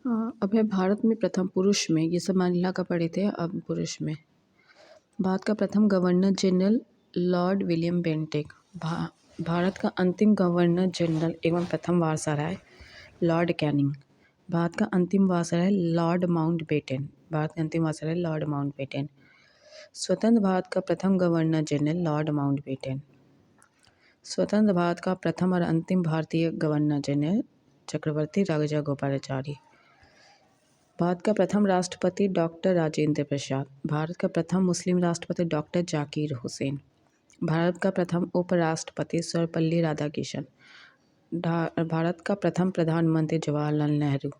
हाँ, अब है भारत में प्रथम पुरुष में, ये सब महिला का पढ़े थे, अब पुरुष में। भारत का प्रथम governor general Lord William Bentinck. Bharat का अंतिम गवर्नर जनरल एवं प्रथम वायसराय लॉर्ड कैनिंग। भारत का अंतिम वायसराय लॉर्ड माउंटबेटन। भारत का अंतिम वायसराय लॉर्ड माउंटबेटन। स्वतंत्र भारत का प्रथम गवर्नर जनरल लॉर्ड माउंटबेटन। स्वतंत्र भारत का प्रथम और अंतिम भारतीय गवर्नर जनरल चक्रवर्ती राजागोपालाचारी। भारत का प्रथम राष्ट्रपति डॉक्टर राजेंद्र प्रसाद। भारत का प्रथम मुस्लिम राष्ट्रपति डॉक्टर जाकिर हुसैन। भारत का प्रथम उपराष्ट्रपति सर्वपल्ली राधाकृष्णन। भारत का प्रथम प्रधानमंत्री जवाहरलाल नेहरू।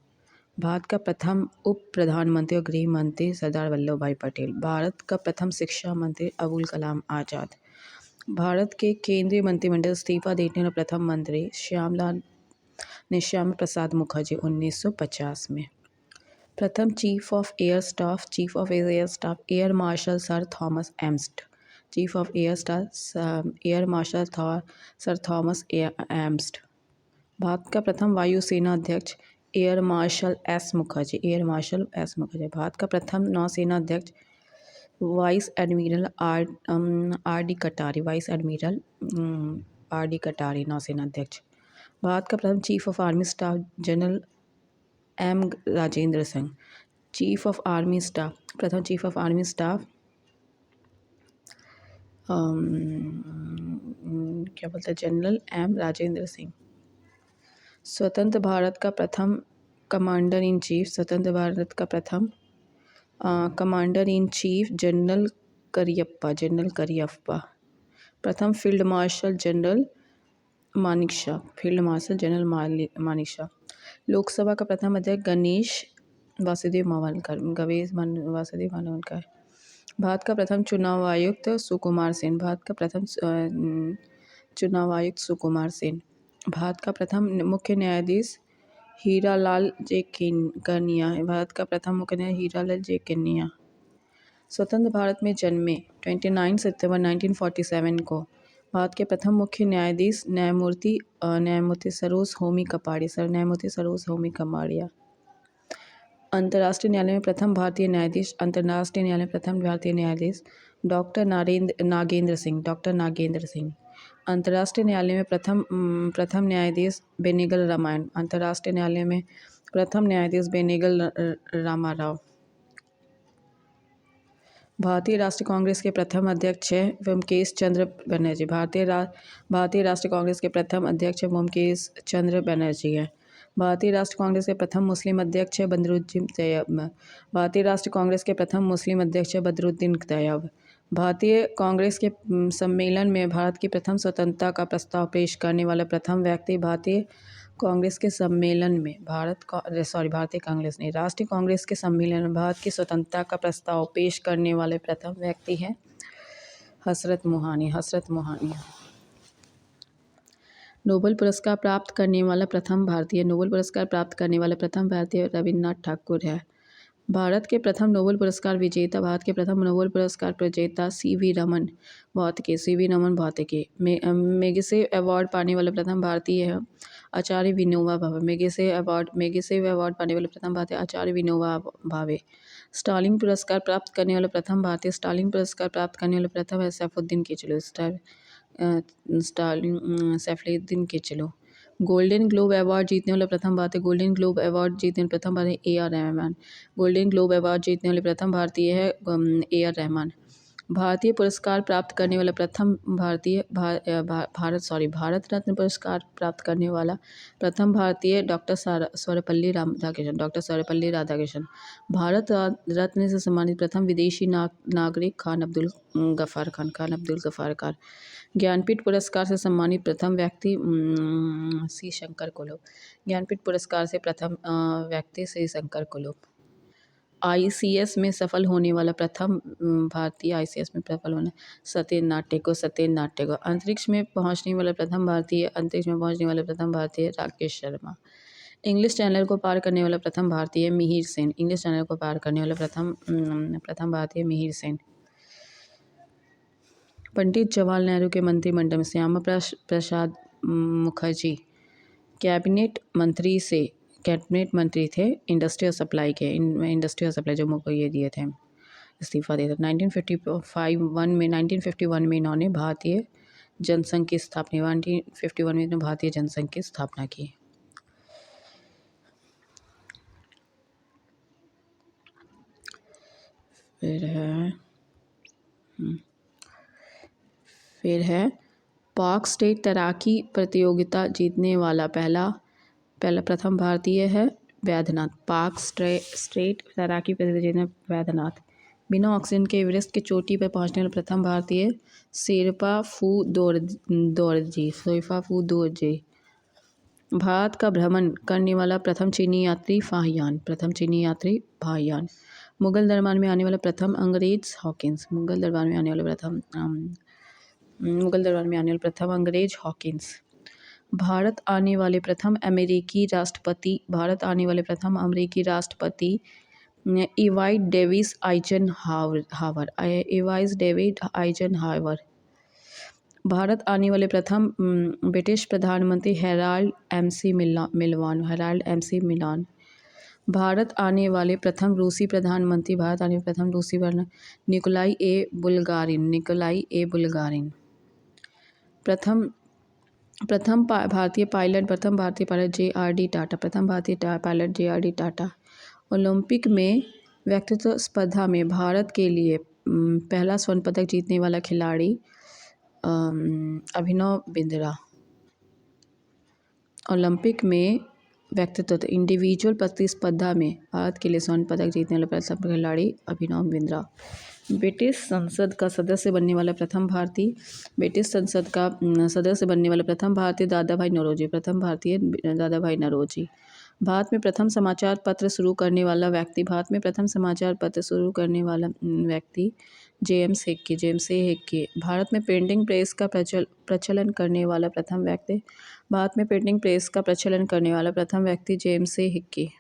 भारत का प्रथम उप प्रधानमंत्री और गृह मंत्री सरदार वल्लभ भाई पटेल। भारत का प्रथम शिक्षा मंत्री अबुल कलाम आज़ाद। भारत के केंद्रीय मंत्रिमंडल इस्तीफा देने वाले प्रथम मंत्री श्यामा प्रसाद मुखर्जी 1950 में। प्रथम chief of air staff air marshal sir Thomas Elmhirst. Chief of air staff air marshal sir Thomas Elmhirst. Bharat का प्रथम वायुसेना अध्यक्ष air marshal S Mukherjee. Bharat का प्रथम नौसेना अध्यक्ष वाइस एडमिरल आर डी कटारी नौसेना अध्यक्ष। भारत का प्रथम chief of army staff general M Rajendra Singh. Chief of army staff प्रथम चीफ ऑफ आर्मी स्टाफ क्या बोलते हैं जनरल एम राजेंद्र सिंह। स्वतंत्र भारत का प्रथम commander in chief general Cariappa. प्रथम field marshal general Manek Shaw. Lok Sabha का प्रथम अध्यक्ष गणेश वासुदेव मावलकर। भारत का प्रथम चुनाव आयुक्त सुकुमार सेन। भारत का प्रथम मुख्य न्यायाधीश हीरालाल जे कन्या है। भारत का प्रथम मुख्य न्यायाधीश हीरालाल जे कन्या। स्वतंत्र भारत में जन्मे 29 सितंबर 1947 को भारत के प्रथम मुख्य न्यायाधीश न्यायमूर्ति सरोज होमी कपाड़िया। अंतर्राष्ट्रीय न्यायालय में प्रथम भारतीय न्यायाधीश डॉक्टर नागेंद्र सिंह। अंतर्राष्ट्रीय न्यायालय में प्रथम न्यायाधीश बेनेगल रामायण। अंतर्राष्ट्रीय न्यायालय में प्रथम न्यायाधीश बेनेगल रामाराव। भारतीय राष्ट्रीय कांग्रेस के प्रथम अध्यक्ष है व्योमकेश चंद्र बनर्जी। भारतीय राष्ट्रीय कांग्रेस के प्रथम अध्यक्ष व्योमकेश चंद्र बनर्जी है। भारतीय राष्ट्रीय कांग्रेस के प्रथम मुस्लिम अध्यक्ष है बदरुद्दीन तैयब। भारतीय कांग्रेस के सम्मेलन में भारत की प्रथम स्वतंत्रता का प्रस्ताव पेश करने वाला प्रथम व्यक्ति राष्ट्रीय कांग्रेस के सम्मेलन में भारत की स्वतंत्रता का प्रस्ताव पेश करने वाले प्रथम व्यक्ति हैं हसरत मोहानी। नोबेल पुरस्कार प्राप्त करने वाला प्रथम भारतीय रविन्द्रनाथ ठाकुर है। भारत के प्रथम नोबेल पुरस्कार विजेता सीवी रमन भौतिकी। मैगसेसे अवार्ड पाने वाले प्रथम भारतीय है आचार्य विनोबा भावे। स्टालिन पुरस्कार प्राप्त करने वाले प्रथम भारतीय है Saifuddin Kitchlu. Golden globe award जीतने वाले प्रथम भारतीय ए आर रहमान। भारतीय पुरस्कार प्राप्त करने वाला प्रथम भारत रत्न पुरस्कार प्राप्त करने वाला प्रथम भारतीय डॉक्टर सर्वपल्ली राधाकृष्णन। भारत रत्न से सम्मानित प्रथम विदेशी नागरिक खान अब्दुल गफ्फार खान। ज्ञानपीठ पुरस्कार से सम्मानित प्रथम व्यक्ति सी शंकर कुलुप। आईसीएस में सफल होने वाला प्रथम भारतीय सत्येंद्र नाट्य। अंतरिक्ष में पहुंचने वाला प्रथम भारतीय राकेश शर्मा। इंग्लिश चैनल को पार करने वाला प्रथम भारतीय मिहिर सेन। पंडित जवाहरलाल नेहरू के मंत्रिमंडल में श्यामा प्रसाद मुखर्जी कैबिनेट मंत्री से कैबिनेट मंत्री थे इंडस्ट्रियल सप्लाई के, इंडस्ट्रियल सप्लाई जम्मू को ये दिए थे, इस्तीफा दिया था। 1951 में इन्होंने भारतीय जनसंघ की स्थापना 1951 में इन्होंने भारतीय जनसंघ की स्थापना की। फिर है पाक स्टेट तैराकी प्रतियोगिता जीतने वाला प्रथम भारतीय है वैद्यनाथ। पाक स्टेट तैराकी प्रतियोगिता वैद्यनाथ। बिना ऑक्सीजन के एवरेस्ट की चोटी पर पहुंचने वाला प्रथम भारतीय शेरपा फू दोरजी। भारत का भ्रमण करने वाला प्रथम चीनी यात्री फाहियान। मुगल दरबार में आने वाला प्रथम अंग्रेज हॉकिंस। मुगल दरबार में आने वाला प्रथम अंग्रेज हॉकिंस। भारत आने वाले प्रथम अमेरिकी राष्ट्रपति इवाइस डेविस आइजनहावर। भारत आने वाले प्रथम ब्रिटिश प्रधानमंत्री हेराल्ड एमसी मिलान। भारत आने वाले प्रथम रूसी प्रधानमंत्री निकोलाई ए बुल्गारिन। प्रथम भारतीय पायलट JRD टाटा। ओलंपिक में व्यक्तित्व स्पर्धा में भारत के लिए पहला स्वर्ण पदक जीतने वाला खिलाड़ी अभिनव बिंद्रा। ओलंपिक में व्यक्तित्व इंडिविजुअल प्रतिस्पर्धा में भारत के लिए स्वर्ण पदक जीतने वाला प्रथम खिलाड़ी अभिनव बिंद्रा। ब्रिटिश संसद का सदस्य बनने वाला प्रथम भारतीय दादा भाई नौरोजी। भारत में प्रथम समाचार पत्र शुरू करने वाला व्यक्ति जेम्स हिक्की। भारत में प्रिंटिंग प्रेस का प्रचलन करने वाला प्रथम व्यक्ति जेम्स हिक्की।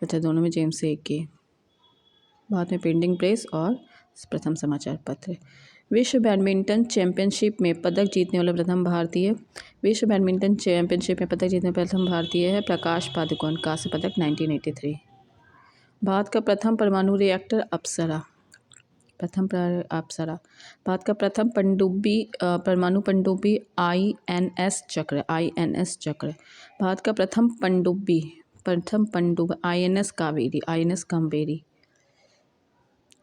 दोनों में जेम्स हिक्की। भारत में प्रिंटिंग प्रेस और प्रथम समाचार पत्र। विश्व बैडमिंटन चैंपियनशिप में पदक जीतने वाला प्रथम भारतीय है प्रकाश पादुकोण। कांस्य पदक 1983। भारत का प्रथम परमाणु रिएक्टर अप्सरा। भारत का प्रथम परमाणु पनडुब्बी INS चक्र। भारत का प्रथम पनडुब्बी INS कावेरी।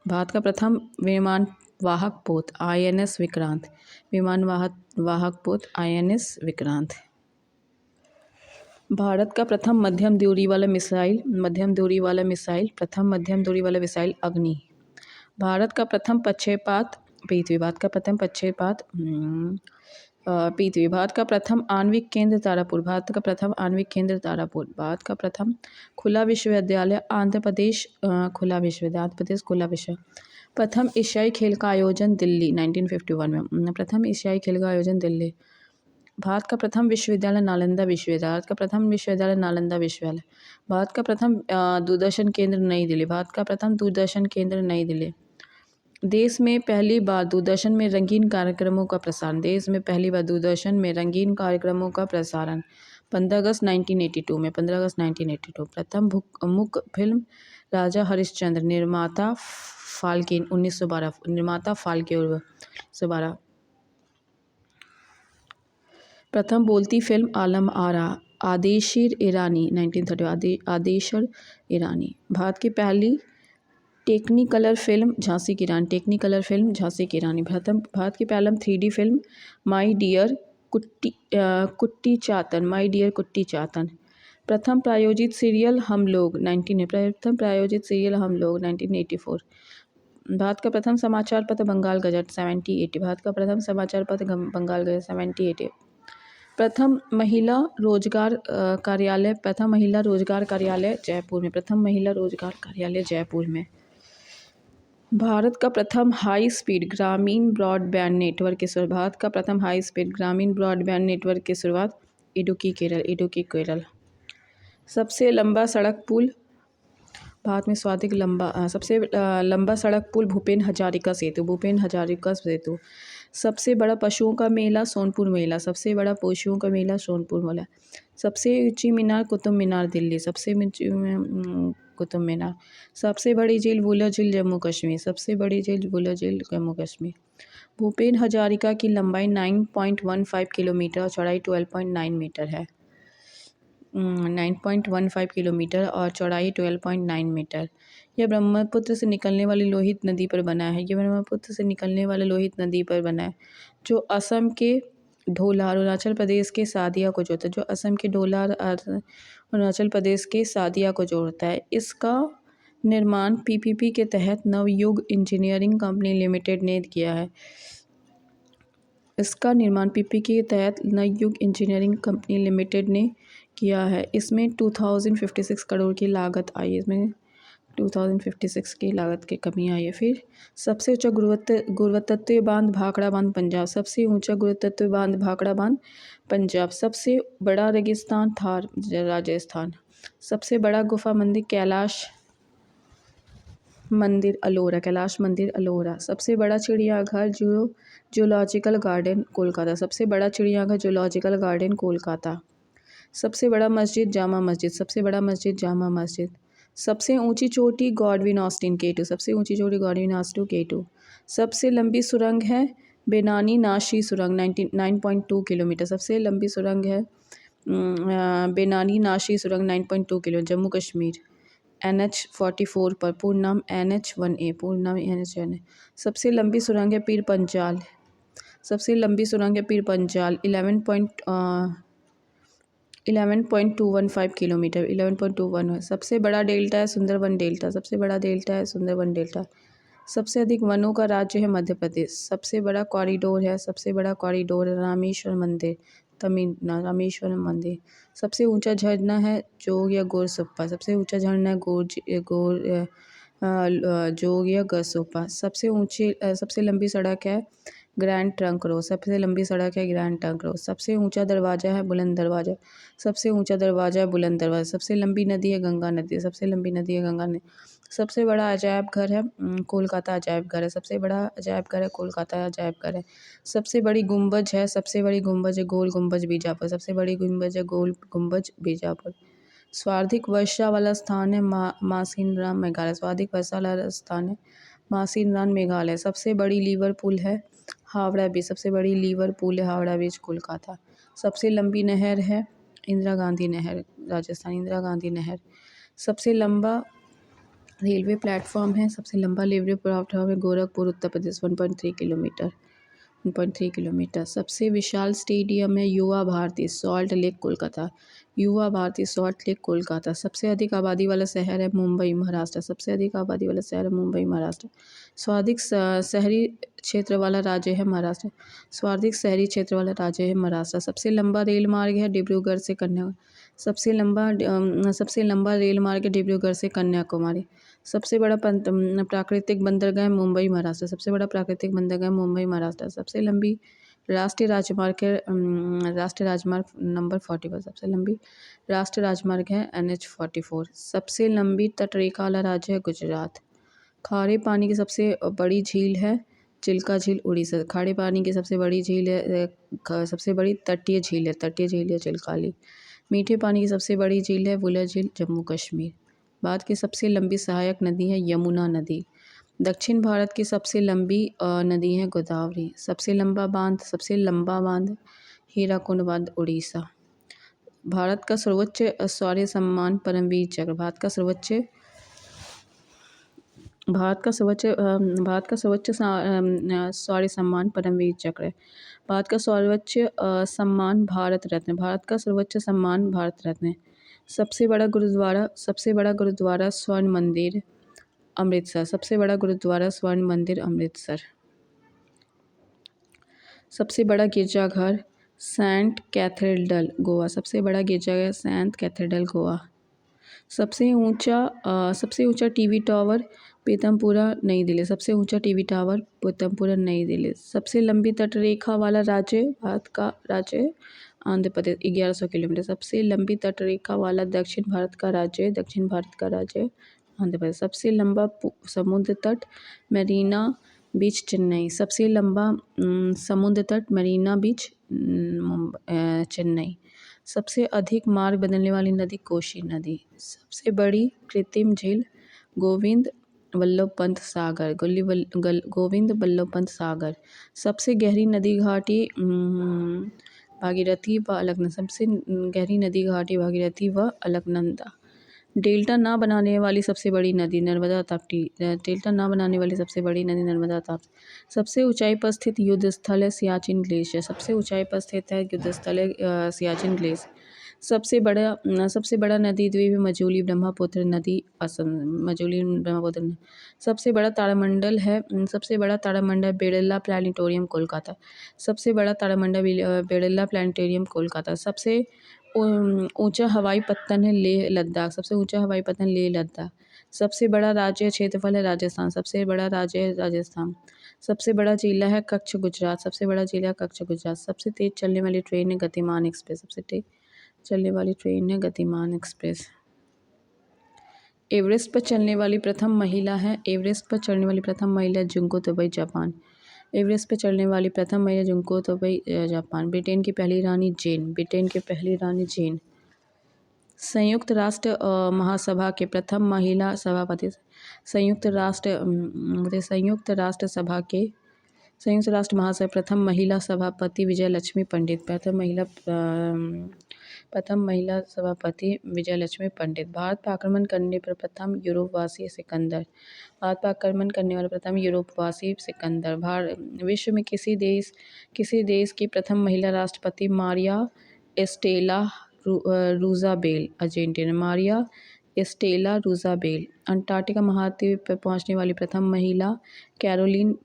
भारत का प्रथम विमान वाहक पोत INS विक्रांत। भारत का प्रथम मध्यम दूरी वाला मिसाइल अग्नि। भारत का प्रथम प्रक्षेपात पृथ्वी। भारत का प्रथम आणविक केंद्र तारापुर। भारत का प्रथम खुला विश्वविद्यालय आंध्र प्रदेश खुला विश्व। प्रथम एशियाई खेल का आयोजन दिल्ली 1951 में। प्रथम एशियाई खेल का आयोजन दिल्ली। भारत का प्रथम विश्वविद्यालय नालंदा विश्वविद्यालय। भारत का प्रथम दूरदर्शन केंद्र नई दिल्ली। देश में पहली बार दूरदर्शन में रंगीन कार्यक्रमों का प्रसारण 15 अगस्त 1982। प्रथम मुख्य फिल्म राजा हरिश्चंद्र। निर्माता फाल्के 1912। प्रथम बोलती फिल्म आलम आरा आदेशर ईरानी 1930। भारत की पहली टेक्निकलर फिल्म झांसी की रानी। भारत की पहली 3D फिल्म माई डियर कुट्टी चातन। प्रथम प्रायोजित सीरियल हम लोग 1984। भारत का प्रथम समाचार पत्र बंगाल गजट 7080। प्रथम महिला रोजगार कार्यालय जयपुर में। भारत का प्रथम हाई स्पीड ग्रामीण ब्रॉडबैंड नेटवर्क की शुरुआत इडुक्की केरल। सबसे लंबा सड़क पुल भारत में सर्वाधिक सबसे लंबा सड़क पुल भूपेन हजारिका सेतु, भूपेन हजारिका सेतु। सबसे बड़ा पशुओं का मेला सोनपुर मेला, सबसे बड़ा पशुओं का मेला सोनपुर मेला। सबसे ऊंची मीनार कुतुब मीनार दिल्ली, सबसे ऊंची कुतुब मीनार। सबसे बड़ी झील वुलर झील जम्मू कश्मीर, सबसे बड़ी झील वुलर झील जम्मू कश्मीर। भूपेन हजारिका की लंबाई 9.15 किलोमीटर और चौड़ाई 12.9 मीटर है। 9.15 किलोमीटर और चौड़ाई 12.9 मीटर। यह ब्रह्मपुत्र से निकलने वाली लोहित नदी पर बना है। यह ब्रह्मपुत्र से निकलने वाले लोहित नदी पर बना है, जो असम के ढोला, अरुणाचल प्रदेश के सादिया को जोड़ता है, जो असम के ढोला अरुणाचल प्रदेश के सादिया को जोड़ता है। इसका निर्माण पीपीपी के तहत नवयुग इंजीनियरिंग कंपनी लिमिटेड ने किया है। इसका निर्माण पीपीपी के तहत नवयुग इंजीनियरिंग कंपनी लिमिटेड ने किया है। इसमें 2056 करोड़ की लागत आई है। इसमें 2056 की लागत की कमी आई है। फिर सबसे ऊंचा गुरुत्वाकर्षण बांध भाखड़ा बांध पंजाब, सबसे ऊंचा गुरुत्वाकर्षण बांध भाखड़ा बांध पंजाब। सबसे बड़ा रेगिस्तान थार राजस्थान। सबसे बड़ा गुफा मंदिर कैलाश मंदिर अलोरा, कैलाश मंदिर अलोरा। सबसे बड़ा चिड़ियाघर जूलॉजिकल गार्डन कोलकाता, सबसे बड़ा चिड़ियाघर जूलॉजिकल गार्डन कोलकाता। सबसे बड़ा मस्जिद जामा मस्जिद, सबसे बड़ा मस्जिद जामा मस्जिद। सबसे ऊंची चोटी गॉडविन ऑस्टिन K2, सबसे ऊंची चोटी गॉडविन ऑस्टिन K2। सबसे लंबी सुरंग है बेनानी नाशी सुरंग 9.2 किलोमीटर, सबसे लंबी सुरंग है बेनानी नाशी सुरंग 9.2 किलोमीटर, जम्मू कश्मीर। NH44 पर, पूर्ण नाम NH1A, पूर्ण नाम NH1A। सबसे लंबी सुरंग है पीर पंजाल, सबसे लंबी सुरंग है पीर पंजाल 11.215 किलोमीटर, 11.21। सबसे बड़ा डेल्टा है सुंदरबन डेल्टा, सबसे बड़ा डेल्टा है सुंदरबन डेल्टा। सबसे अधिक वनों का राज्य है मध्य प्रदेश। सबसे बड़ा कॉरिडोर है, सबसे बड़ा कॉरिडोर है रामेश्वर मंदिर, तमिलनाडु, रामेश्वरम मंदिर। सबसे ऊंचा झरना है जोग या गोरसुप्पा, सबसे ऊंचा झरना है जोग या गरसोप्पा। सबसे लंबी सड़क है ग्रैंड ट्रंक रोड, सबसे लंबी सड़क है ग्रैंड ट्रंक रोड। सबसे ऊंचा दरवाजा है बुलंद दरवाजा, सबसे ऊंचा दरवाजा है बुलंद दरवाजा। सबसे लंबी नदी है गंगा नदी, सबसे लंबी नदी है गंगा नदी। सबसे बड़ा अजायब घर है कोलकाता अजायब घर है, सबसे बड़ा अजायब घर है कोलकाता अजायब घर है। सबसे बड़ी गुंबज है, सबसे बड़ी गुंबज है गोल गुंबज बीजापुर, सबसे बड़ी गुंबज है गोल गुंबज बीजापुर। सर्वाधिक वर्षा वाला स्थान है मासिनराम मेघालय, सर्वाधिक वर्षा वाला स्थान है मासिनराम मेघालय। सबसे बड़ी लीवर पुल है हावड़ा ब्रिज, सबसे बड़ी लीवर पुल है हावड़ा ब्रिज कोलकाता। सबसे लंबी नहर है इंदिरा गांधी नहर राजस्थान, इंदिरा गांधी नहर। सबसे लंबा रेलवे प्लेटफॉर्म है, सबसे लंबा रेलवे प्लेटफॉर्म है गोरखपुर उत्तर प्रदेश 1.3 किलोमीटर, 1.3 किलोमीटर। सबसे विशाल स्टेडियम है युवा भारती सॉल्ट लेक कोलकाता, युवा भारती सॉल्ट लेक कोलकाता। सबसे अधिक आबादी वाला शहर है मुंबई महाराष्ट्र, सबसे अधिक आबादी वाला शहर है मुंबई महाराष्ट्र। सर्वाधिक शहरी क्षेत्र वाला राज्य है महाराष्ट्र, सर्वाधिक शहरी क्षेत्र वाला राज्य है महाराष्ट्र। सबसे लंबा रेल मार्ग है डिब्रूगढ़ से कन्या, सबसे लंबा रेल मार्ग है डिब्रूगढ़ से कन्याकुमारी। सबसे बड़ा प्राकृतिक बंदरगाह मुंबई महाराष्ट्र, सबसे बड़ा प्राकृतिक बंदरगाह मुंबई महाराष्ट्र। सबसे लंबी राष्ट्रीय राजमार्ग नंबर 41, सबसे लंबी राष्ट्रीय राजमार्ग है NH44। सबसे लंबी तटरेखा वाला राज्य है गुजरात। खारे पानी की सबसे बड़ी झील है चिल्का झील उड़ीसा, खारे पानी की सबसे बड़ी झील है सबसे बड़ी तटीय झील है चिल्काली। मीठे पानी की सबसे बड़ी झील है वुलर झील जम्मू कश्मीर। भारत की सबसे लंबी सहायक नदी है यमुना नदी। दक्षिण भारत की सबसे लंबी नदी है गोदावरी। सबसे लंबा बांध हीराकुंड बांध उड़ीसा। भारत का सर्वोच्च शौर्य सम्मान परमवीर चक्र, भारत का सर्वोच्च शौर्य सम्मान परमवीर चक्र है। भारत का सर्वोच्च सम्मान भारत रत्न, भारत का सर्वोच्च सम्मान भारत रत्न है। सबसे बड़ा गुरुद्वारा स्वर्ण मंदिर अमृतसर, सबसे बड़ा गुरुद्वारा स्वर्ण मंदिर अमृतसर। सबसे बड़ा गिरजाघर सेंट कैथेड्रल गोवा, सबसे बड़ा गिरजाघर सेंट कैथेड्रल गोवा। सबसे ऊंचा टीवी टावर पीतमपुरा नई दिल्ली, सबसे ऊंचा टीवी टावर पीतमपुरा नई दिल्ली। सबसे लंबी तटरेखा वाला राज्य भारत का राज्य आंध्र प्रदेश 1100 किलोमीटर। सबसे लंबी तटरेखा वाला दक्षिण भारत का राज्य आंध्र प्रदेश। सबसे लंबा समुद्र तट मरीना बीच चेन्नई। सबसे लंबा समुद्र तट मरीना बीच चेन्नई। सबसे अधिक मार्ग बदलने वाली नदी कोशी नदी। सबसे बड़ी कृत्रिम झील गोविंद वल्लभ पंत सागर। गोविंद वल्लभ पंत सागर। सबसे गहरी नदी घाटी भागीरथी व अलकनंदा। सबसे गहरी नदी घाटी भागीरथी व अलकनंदा। डेल्टा ना बनाने वाली सबसे बड़ी नदी नर्मदा ताप्ती। डेल्टा ना बनाने वाली सबसे बड़ी नदी नर्मदा ताप्ती। सबसे ऊंचाई पर स्थित युद्ध स्थल है सियाचिन ग्लेशियर। सबसे ऊंचाई पर स्थित है युद्ध स्थल है सियाचिन ग्लेशियर। सबसे बड़ा नदी द्वीप मजूली ब्रह्मपुत्र नदी असम। मजूली ब्रह्मपुत्र नदी। सबसे बड़ा तारामंडल बिरला प्लानिटोरियम कोलकाता। सबसे बड़ा तारामंडल बिरला प्लानिटोरियम कोलकाता। सबसे ऊंचा हवाई पत्तन है लेह लद्दाख। सबसे ऊंचा हवाई पत्तन लेह लद्दाख। सबसे बड़ा राज्य क्षेत्रफल है राजस्थान। सबसे बड़ा राज्य है राजस्थान। सबसे बड़ा जिला है कच्छ गुजरात। सबसे बड़ा जिला कच्छ गुजरात। सबसे तेज चलने वाली ट्रेन है गतिमान एक्सप्रेस। सबसे तेज चलने वाली ट्रेन है गतिमान एक्सप्रेस। एवरेस्ट पर चलने वाली प्रथम महिला है। एवरेस्ट पर चढ़ने वाली प्रथम महिला जुंको तोबई जापान। एवरेस्ट पर चढ़ने वाली प्रथम महिला जुंको तोबई जापान। ब्रिटेन की पहली रानी जेन। ब्रिटेन की पहली रानी जेन। संयुक्त राष्ट्र महासभा के प्रथम महिला सभापति। संयुक्त राष्ट्र महासभा प्रथम महिला सभापति विजय लक्ष्मी पंडित। प्रथम महिला सभापति विजय लक्ष्मी पंडित। भारत पर आक्रमण करने पर प्रथम यूरोपवासी सिकंदर। भारत पर आक्रमण करने वाला प्रथम यूरोपवासी सिकंदर। विश्व में किसी देश की प्रथम महिला राष्ट्रपति मारिया एस्टेला रूजाबेल। अर्जेंटीना। मारिया एस्टेला रूजाबेल। अंटार्कटिका महाद्वीप पर पहुंचने वाली प्रथम महिला कैरोलिन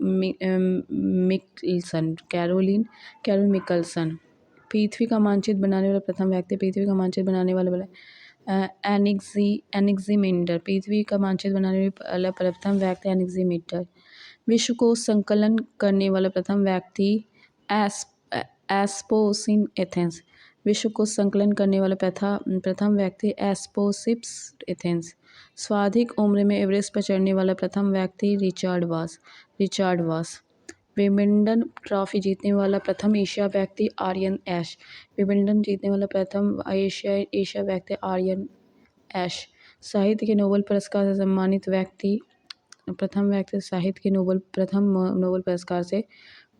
मिकल्सन। पृथ्वी का मानचित्र बनाने वाला प्रथम व्यक्ति। पृथ्वी का मानचित्र बनाने वाला एनेक्सिमेंडर। पृथ्वी का मानचित्र बनाने वाला प्रथम व्यक्ति एनेक्सिमेंडर। विश्व को संकलन करने वाला प्रथम व्यक्ति एस्पोसिन एथेंस। विश्व को संकलन करने वाला प्रथम व्यक्ति एस्पोसिप्स एथेंस। सर्वाधिक उम्र में एवरेस्ट पर चढ़ने वाला प्रथम व्यक्ति रिचर्ड वास। विंबलडन ट्रॉफी जीतने वाला प्रथम एशिया व्यक्ति आर्यन ऐश। विंबलडन जीतने वाला प्रथम एशिया व्यक्ति आर्यन ऐश। साहित्य के नोबेल पुरस्कार से सम्मानित व्यक्ति प्रथम व्यक्ति साहित्य के प्रथम नोबेल पुरस्कार से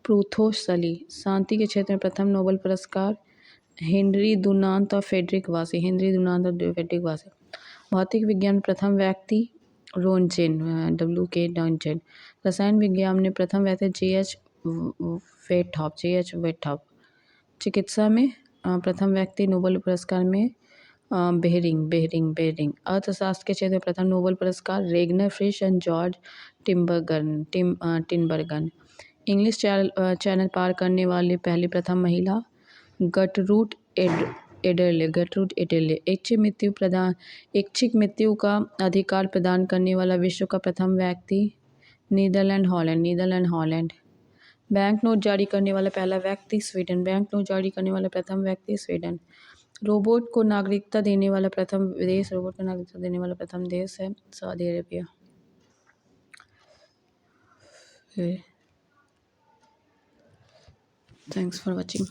प्रूथोस सली। शांति के क्षेत्र में प्रथम नोबेल पुरस्कार हेनरी डुनांत और फ्रेडरिक वासे। भौतिक विज्ञान में प्रथम व्यक्ति रोन्टजेन WK रोन्टजेन। रसायन विज्ञान में प्रथम व्यक्ति JH वेटहॉफ। चिकित्सा में प्रथम व्यक्ति नोबेल पुरस्कार में बेहरिंग। अर्थशास्त्र के क्षेत्र में प्रथम नोबेल पुरस्कार Ragnar Frisch and George Tinbergen. English Channel पार करने वाली पहली प्रथम महिला गटरूड एडरले। ऐच्छिक मृत्यु का अधिकार प्रदान करने वाला विश्व का प्रथम व्यक्ति नीदरलैंड हॉलैंड। बैंक नोट जारी करने वाला पहला व्यक्ति स्वीडन। बैंक नोट जारी करने वाला प्रथम व्यक्ति स्वीडन। रोबोट को नागरिकता देने वाला प्रथम देश है Saudi Arabia. Thanks for watching.